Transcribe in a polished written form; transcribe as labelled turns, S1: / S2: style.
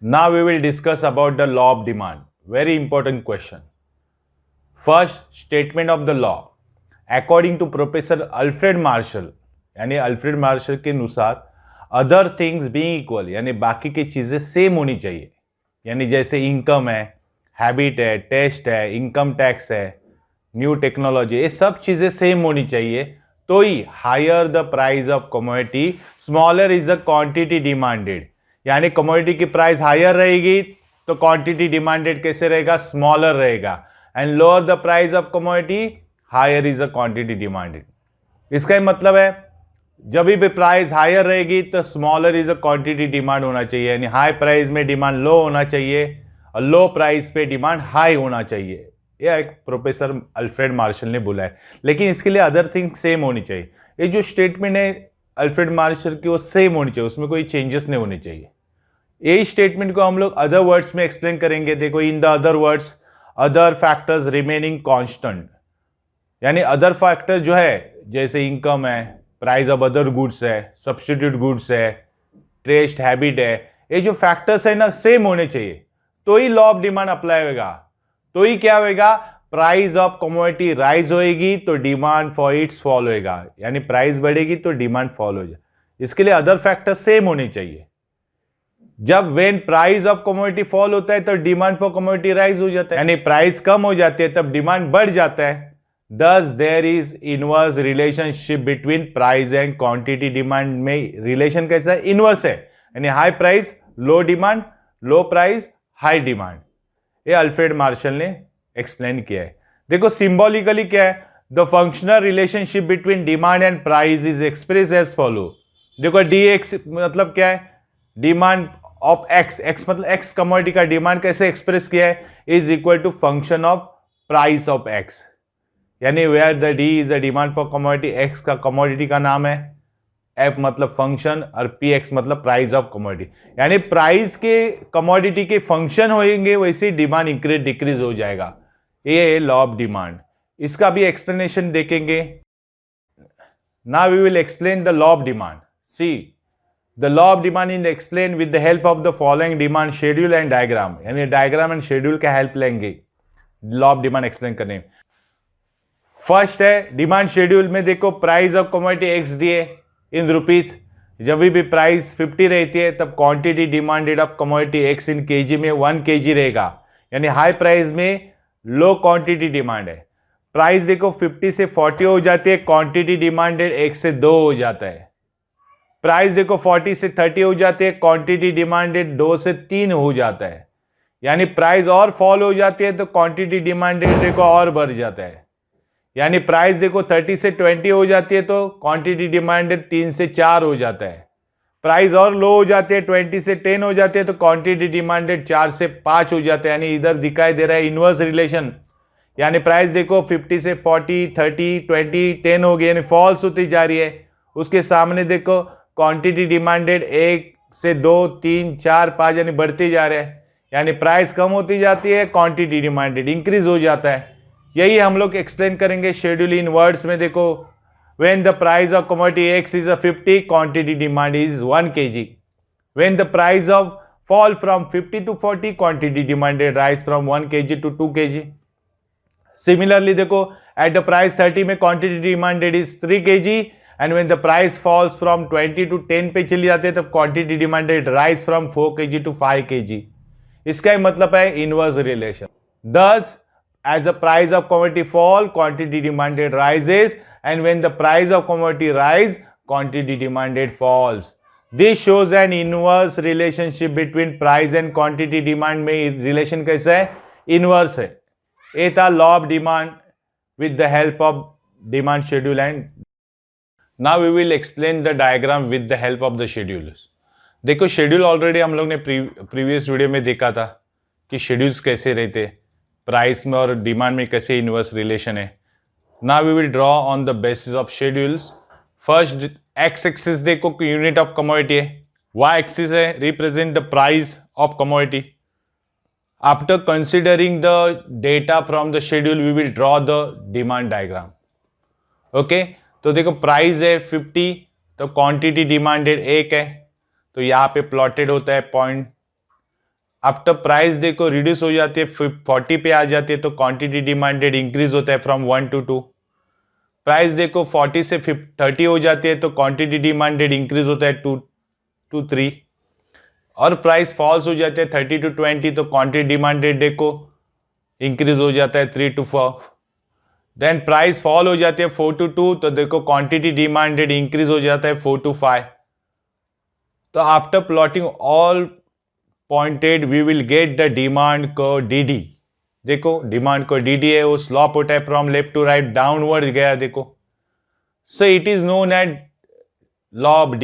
S1: Now we will discuss about the law of demand. Very important question. First statement of the law. According to Professor Alfred Marshall, यानी Alfred Marshall के अनुसार other things being equal यानी बाकी की चीज़ें same होनी चाहिए, यानी जैसे इनकम है, हैबिट है, टेस्ट है, इनकम टैक्स है, न्यू टेक्नोलॉजी, ये सब चीज़ें सेम होनी चाहिए तो ही higher the price of commodity smaller is the quantity demanded, यानी कमोडिटी की प्राइस हायर रहेगी तो क्वांटिटी डिमांडेड कैसे रहेगा, स्मॉलर रहेगा, and lower the price of commodity higher is the quantity demanded. इसका मतलब है जब भी प्राइस हायर रहेगी तो smaller is a quantity demand होना चाहिए, यानी हाई प्राइस में डिमांड लो होना चाहिए और लो प्राइस पे डिमांड हाई होना चाहिए। यह एक प्रोफेसर अल्फ्रेड मार्शल ने बोला है, लेकिन इसके लिए अदर थिंग सेम होनी चाहिए। ये जो स्टेटमेंट है अल्फ्रेड मार्शल की वो सेम होनी चाहिए, उसमें कोई चेंजेस नहीं होने चाहिए। यही स्टेटमेंट को हम लोग अदर वर्ड्स में एक्सप्लेन करेंगे। देखो, in the other words other factors remaining constant, यानी अदर फैक्टर जो है जैसे इनकम है, प्राइस ऑफ अदर गुड्स है, सब्स्टिट्यूट गुड्स है, टेस्ट हैबिट है, ये जो फैक्टर्स है ना सेम होने चाहिए तो ही लॉ ऑफ डिमांड अप्लाई होगा, तो ही क्या होगा, प्राइस ऑफ कमोडिटी राइज होएगी तो डिमांड फॉर इट्स फॉल होएगा, यानी प्राइस बढ़ेगी तो डिमांड फॉल हो जाए। इसके लिए अदर फैक्टर सेम होने चाहिए। जब when price of commodity fall होता है तो डिमांड फॉर कमोडिटी राइज हो जाता है, यानी प्राइस कम हो जाती है तब डिमांड बढ़ जाता है। Thus there is inverse relationship between price and quantity demand में रिलेशन कैसा है, इनवर्स है, यानी high price low demand, low price high demand. ये अल्फ्रेड मार्शल ने एक्सप्लेन किया है। देखो सिंबॉलिकली क्या है, the functional relationship between demand and price is express as follow. देखो डी एक्स मतलब क्या है, डिमांड ऑफ एक्स, एक्स मतलब एक्स कमोडिटी का डिमांड कैसे एक्सप्रेस किया है, is equal to function of price of X, यानी where the D is a demand for commodity, x का कमोडिटी का नाम है, एफ मतलब फंक्शन और पी एक्स मतलब प्राइस ऑफ कमोडिटी, यानी प्राइस के कमोडिटी के फंक्शन होंगे वैसे डिमांड इंक्रीज डिक्रीज हो जाएगा। ये है लॉ ऑफ डिमांड। इसका भी एक्सप्लेनेशन देखेंगे। Now we will explain the law of demand. See the law of demand is explain with the help of the following demand schedule and diagram, यानी diagram and schedule का help लेंगे law of demand explain करने में। First है demand schedule में, देखो price of commodity x दिए इन rupees, जब भी प्राइस 50 रहती है तब quantity demanded of commodity x in KG में 1 kg रहेगा, यानी हाई प्राइस में लो क्वांटिटी डिमांड है। प्राइस देखो 50 से 40 हो जाती है, क्वांटिटी डिमांडेड 1 से 2 हो जाता है। प्राइस देखो 40 से 30 हो जाती है, क्वांटिटी डिमांडेड 2 से 3 हो जाता है, यानी प्राइस और फॉल हो जाती है तो क्वांटिटी डिमांडेड देखो और बढ़ जाता है, यानी प्राइस देखो 30 से 20 हो जाती है तो क्वांटिटी डिमांडेड 3 से 4 हो जाता है। प्राइस और लो हो जाती है 20 से 10 हो जाती है तो क्वांटिटी डिमांडेड 4 से 5 हो जाता है, यानी इधर दिखाई दे रहा है इनवर्स रिलेशन, यानी प्राइस देखो 50 से 40 30 20 10 हो गई, यानी फॉल्स होती जा रही है। उसके सामने देखो क्वांटिटी डिमांडेड 1 से 2 3 4 5 यानी बढ़ते जा रहे हैं, यानी प्राइस कम होती जाती है, क्वांटिटी डिमांडेड इंक्रीज हो जाता है। यही हम लोग एक्सप्लेन करेंगे शेड्यूल इन वर्ड्स में। देखो when the price of commodity x is 50, quantity demand is 1 kg। When the price of fall from 50 to 40, quantity demanded rise from 1 kg to 2 kg। Similarly देखो एट द प्राइस 30 में quantity demanded is 3 kg, and when the price falls from 20 to 10 पे चली जाती है तब quantity demanded rise from 4 kg to 5 kg। इसका मतलब है inverse relation. Thus as the price of commodity fall, quantity demanded rises, and when the price of commodity rise, quantity demanded falls. This shows an inverse relationship between price and quantity demand में relation कैसा है, inverse है। ये था law of demand with the help of demand schedule, and now we will explain the diagram with the help of the schedules। देखो schedule already हम लोग ने प्रीवियस वीडियो में देखा था कि शेड्यूल्स कैसे रहते, प्राइस में और डिमांड में कैसे इनवर्स रिलेशन है। Now we will draw on the basis of schedules. First x axis देखो यूनिट ऑफ कमोडिटी है, वाई एक्सिस है represent the price of commodity. After considering the data from the schedule we will draw the demand diagram. Okay, तो देखो price है 50 तो quantity demanded 1 है, तो यहाँ पे प्लॉटेड होता है पॉइंट आफ्टर प्राइस देखो रिड्यूस हो जाती है 40 पे आ जाती है तो क्वांटिटी डिमांडेड इंक्रीज होता है फ्रॉम 1 to 2। प्राइस देखो 40 से 30 हो जाती है तो क्वांटिटी डिमांडेड इंक्रीज होता है 2 to 3। और प्राइस फॉल्स हो जाते हैं 30 to 20 तो क्वांटिटी डिमांडेड देखो इंक्रीज हो जाता है 3 to 4। देन प्राइस फॉल हो जाती है 4 to 2 तो देखो क्वांटिटी डिमांडेड इंक्रीज हो जाता है 4 to 5। तो after plotting all pointed we will get the demand curve D. देखो डिमांड को डी है, वो स्लॉप होता है from left to right downward गया देखो। So it is known as law of